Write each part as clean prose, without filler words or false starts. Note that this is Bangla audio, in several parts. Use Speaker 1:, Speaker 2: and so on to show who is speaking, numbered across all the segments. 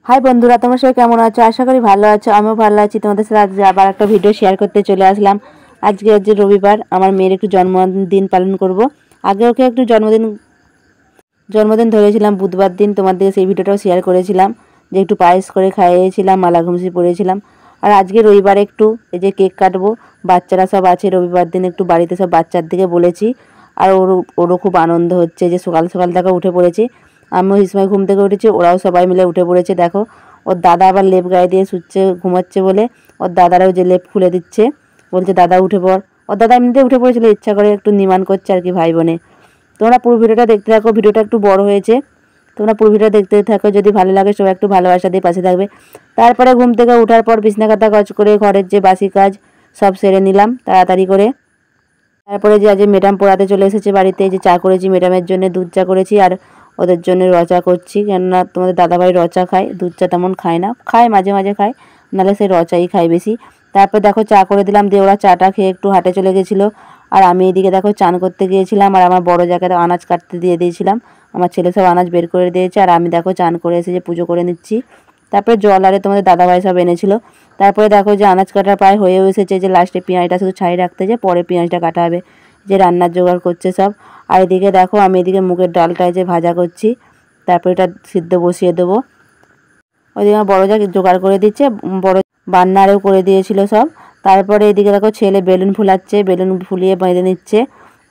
Speaker 1: হাই বন্ধুরা, তোমরা সবাই কেমন আছো? আশা করি ভালো আছো। আমিও ভালো আছি। তোমাদের সাথে আজকে আবার একটা ভিডিও শেয়ার করতে চলে আসলাম। আজকে হচ্ছে রবিবার, আমার মেয়ের একটু জন্মদিন পালন করব। আগে ওকে একটু জন্মদিন ধরেছিলাম বুধবার দিন, তোমাদের সেই ভিডিওটাও শেয়ার করেছিলাম, যে একটু পায়েস করে খাইয়েছিলাম, মালা ঘুমসি পড়েছিলাম। আর আজকে রবিবার একটু এই যে কেক কাটবো, বাচ্চারা সব আছে রবিবার দিন, একটু বাড়িতে সব বাচ্চার দিকে বলেছি। আর ওরও খুব আনন্দ হচ্ছে যে সকাল সকাল থেকে উঠে পড়েছি। আমিও এই সময় ঘুম থেকে উঠেছি, ওরাও সবাই মিলে উঠে পড়েছে। দেখো ওর দাদা আবার লেপ গায়ে দিয়ে শুচ্ছে, ঘুমাচ্ছে বলে ওর দাদারাও যে লেপ খুলে দিচ্ছে, বলছে দাদা উঠে পড়। ওর দাদা এমনিতে উঠে পড়েছিল, ইচ্ছা করে একটু নিমান করছে আর কি ভাই বোনে। তোমরা পুরো ভিডিওটা দেখতে থাকো, ভিডিওটা একটু বড় হয়েছে, তোমরা পুরো ভিডিও দেখতে থাকো। যদি ভালো লাগে সবাই একটু ভালোবাসা দিয়ে পাশে থাকবে। তারপরে ঘুম থেকে ওঠার পর বিছনা কাঁথা কাজ করে ঘরের যে বাসি কাজ সব সেরে নিলাম তাড়াতাড়ি করে। তারপরে যে আজ ম্যাডাম পড়াতে চলে এসেছে বাড়িতে, যে চা করেছি ম্যাডামের জন্য, দুধ চা করেছি, আর ওদের জন্য রচা করছি। কেননা তোমাদের দাদাভাই রচা খায়, দুধ চা তেমন খায় না, খায় মাঝে মাঝে খায়, নাহলে সে রচাই খায় বেশি। তারপর দেখো চা করে দিলাম, দিয়ে ওরা চাটা খেয়ে একটু হাটে চলে গেছিলো। আর আমি এদিকে দেখো চান করতে গিয়েছিলাম, আর আমার বড় জায়গাতে আনাজ কাটতে দিয়ে দিয়েছিলাম। আমার ছেলে সব আনাজ বের করে দিয়েছে, আর আমি দেখো চান করে এসে যে পুজো করে নিচ্ছি। তারপরে জল আরে তোমাদের দাদাভাই সব এনেছিল। তারপরে দেখো যে আনাজ কাটা প্রায় হয়েও এসেছে, যে লাস্টে পেঁয়াজটা শুধু ছাই রাখতে, যে পরে পেঁয়াজটা কাটা হবে, যে রান্নার জোগাড় করছে সব। আর এদিকে দেখো আমি এদিকে মুগের ডালটায় যে ভাজা করছি, তারপরে এটা সিদ্ধ বসিয়ে দেবো। ওইদিকে আমার বড় যা জোগাড় করে দিচ্ছে, বড় বান্নারেও করে দিয়েছিল সব। তারপরে এদিকে দেখো ছেলে বেলুন ফুলাচ্ছে, বেলুন ফুলিয়ে বেঁধে নিচ্ছে।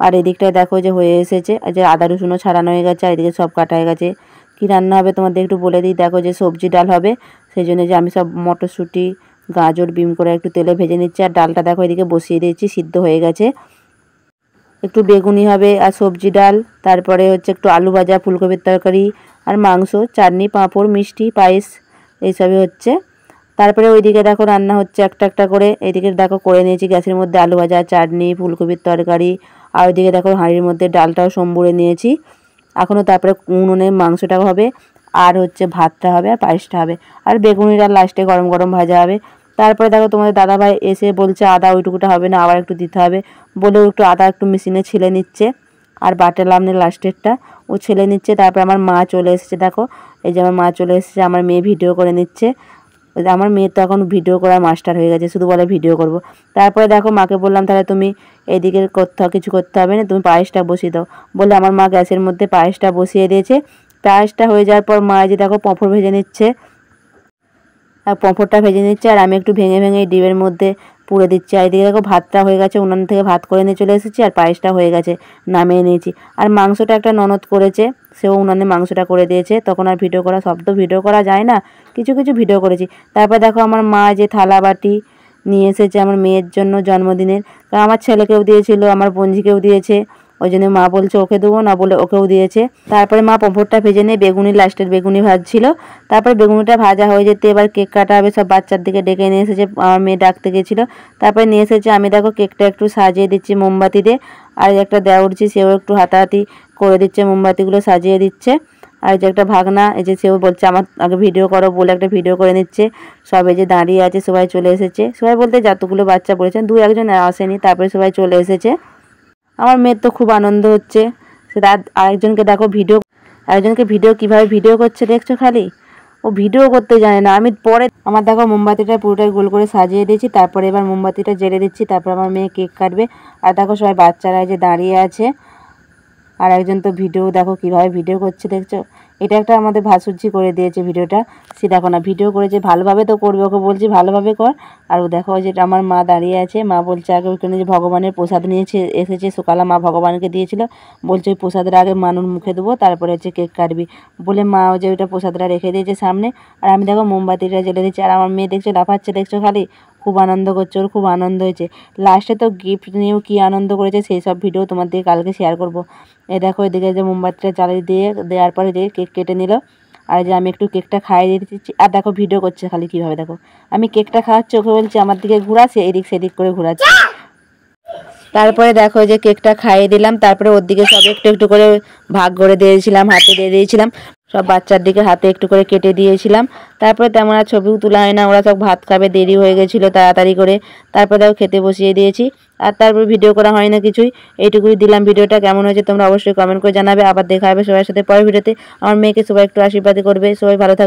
Speaker 1: আর এদিকটায় দেখো যে হয়ে এসেছে, যে আদা রসুনও ছাড়ানো হয়ে গেছে, আর এদিকে সব কাটা হয়ে গেছে। কী রান্না হবে তোমাদের একটু বলে দিই। দেখো যে সবজি ডাল হবে, সেই জন্য যে আমি সব মটরশুঁটি, গাজর, বিম করে একটু তেলে ভেজে নিচ্ছি। আর ডালটা দেখো এদিকে বসিয়ে দিয়েছি, সিদ্ধ হয়ে গেছে। একটু বেগুনি হবে আর সবজি ডাল, তারপরে হচ্ছে একটু আলু ভাজা, ফুলকপির তরকারি, আর মাংস, চাটনি, পাঁপড়, মিষ্টি, পায়েস, এইসবই হচ্ছে। তারপরে ওইদিকে দেখো রান্না হচ্ছে একটা একটা করে। এইদিকে দেখো করে নিয়েছি গ্যাসের মধ্যে আলু ভাজা, চাটনি, ফুলকপির তরকারি, আর ওইদিকে দেখো হাঁড়ির মধ্যে ডালটাও সম্বুরে নিয়েছি এখনও। তারপরে উনুনে মাংসটা হবে, আর হচ্ছে ভাতটা হবে, আর পায়েসটা হবে, আর বেগুনিটা লাস্টে গরম গরম ভাজা হবে। তারপরে দেখো তোমাদের দাদাভাই এসে বলছে আদা ওইটুকুটা হবে না, আবার একটু দিতে হবে, বলেও একটু আদা একটু মেশিনে ছিলে নিচ্ছে। আর বাটালাম না লাস্টেরটা, ও ছেলে নিচ্ছে। তারপরে আমার মা চলে এসেছে, দেখো এই যে আমার মা চলে এসেছে, আমার মেয়ে ভিডিও করে নিচ্ছে। আমার মেয়ে তো এখন ভিডিও করার মাস্টার হয়ে গেছে, শুধু বলে ভিডিও করব। তারপরে দেখো মাকে বললাম তাহলে তুমি এইদিকে কিছু করতে হবে না, তুমি পায়েসটা বসিয়ে দাও। বলে আমার মা গ্যাসের মধ্যে পায়েসটা বসিয়ে দিয়েছে। পায়েসটা হয়ে যাওয়ার পর মা যে দেখো পাঁপড় ভেজে নিচ্ছে, আর পাঁপড়টা ভেজে নিচ্ছে, আর আমি একটু ভেঙে ভেঙে ডিমের মধ্যে পুড়ে দিচ্ছি। আর এদিকে দেখো ভাতটা হয়ে গেছে, উনান থেকে ভাত করে নিয়ে চলে এসেছি, আর পায়েসটা হয়ে গেছে, নামিয়ে নিয়েছি। আর মাংসটা একটা ননদ করেছে, সেও উনানে মাংসটা করে দিয়েছে। তখন আর ভিডিও করা, সব তো ভিডিও করা যায় না, কিছু কিছু ভিডিও করেছি। তারপর দেখো আমার মা যে থালা বাটি নিয়ে এসেছে আমার মেয়ের জন্য জন্মদিনের, কারণ আমার ছেলেকেও দিয়েছিল, আমার বোনঝিকেও দিয়েছে, ওই জন্য মা বলছে ওকে দেবো না, বলে ওকেও দিয়েছে। তারপরে মা পাঁপড়টা ভেজে নিয়ে বেগুনি, লাস্টের বেগুনি ভাজছিল। তারপর বেগুনিটা ভাজা হয়ে যেতে এবার কেক কাটা হবে, সব বাচ্চার দিকে ডেকে নিয়ে এসেছে, আমার মেয়ে ডাকতে গেছিলো। তারপরে নিয়ে এসেছে, আমি দেখো কেকটা একটু সাজিয়ে দিচ্ছি মোমবাতি দিয়ে। আর একটা দেওয়া উঠছি, সেও একটু হাতাহাতি করে দিচ্ছে, মোমবাতিগুলো সাজিয়ে দিচ্ছে। আর যে একটা ভাগনা, এই যে সেও বলছে আমার আগে ভিডিও করো, বলে একটা ভিডিও করে নিচ্ছে। সবাই যে দাঁড়িয়ে আছে সবাই চলে এসেছে, সবাই বলতে যতগুলো বাচ্চা বলেছেন, দু একজন আসেনি, তারপরে সবাই চলে এসেছে। আমার মেয়ের তো খুব আনন্দ হচ্ছে। সে আরেকজনকে দেখো একজনকে ভিডিও কীভাবে ভিডিও করছে দেখছো খালি, ও ভিডিও করতে জানে না। আমি পরে আমার দেখো মোমবাতিটা পুরোটাই গোল করে সাজিয়ে দিয়েছি, তারপরে এবার মোমবাতিটা জেলে দিচ্ছি, তারপর আমার মেয়ে কেক কাটবে। আর দেখো সবাই বাচ্চারা যে দাঁড়িয়ে আছে, আর একজন তো ভিডিও দেখো কীভাবে ভিডিও করছে দেখছো। এটা একটা আমাদের ভাসুর্জি করে দিয়েছে ভিডিওটা, সে দেখো না ভিডিও করেছে, ভালোভাবে তো করবে, ওকে বলছি ভালোভাবে কর। আর ও দেখো যেটা আমার মা দাঁড়িয়ে আছে, মা বলছে আগে ওইখানে যে ভগবানের প্রসাদ নিয়েছে এসেছে সকালে, মা ভগবানকে দিয়েছিল, বলছে ওই প্রসাদটা আগে মানুষ মুখে দেবো, তারপরে হচ্ছে কেক কাটবি, বলে মা যে ওইটা প্রসাদটা রেখে দিয়েছে সামনে। আর আমি দেখো মোমবাতিটা জ্বেলে দিচ্ছি, আর আমার মেয়ে দেখছো লাফাচ্ছে দেখছো খালি, খুব আনন্দ করছে, ওর খুব আনন্দ হয়েছে। লাস্টে তো গিফট নিয়েও কী আনন্দ করেছে, সেই সব ভিডিও তোমাদের কালকে শেয়ার করব। এই দেখো এদিকে যে মোমবাতিটা জ্বালিয়ে দেওয়ার পরে যে কেক কেটে নিল। আর যে আমি একটু কেকটা খাইয়ে দিচ্ছি, আর দেখো ভিডিও করছে খালি কীভাবে, দেখো আমি কেকটা খাওয়াচ্ছি, ওকে বলছি আমার দিকে ঘুরাচ্ছে, এদিক সেদিক করে ঘুরাচ্ছে। তারপরে দেখো যে কেকটা খাইয়ে দিলাম, তারপরে ওর দিকে সব একটু একটু করে ভাগ করে দিয়েছিলাম, হাতে দিয়ে দিয়েছিলাম, সব বাচ্চার দিকে হাতে একটু করে কেটে দিয়েছিলাম। তারপরে তেমন আর ছবিও তোলা হয় না, ওরা সব ভাত খাবে, দেরি হয়ে গেছিলো তাড়াতাড়ি করে। তারপরে দেখো খেতে বসিয়ে দিয়েছি, আর তারপর ভিডিও করা হয় না কিছুই, এইটুকুই দিলাম। ভিডিওটা কেমন হয়েছে তোমরা অবশ্যই কমেন্ট করে জানাবে। আবার দেখা হবে সবার সাথে পরের ভিডিওতে। আমার মেয়েকে সবাই একটু আশীর্বাদ করবে, সবাই ভালো থাকবে।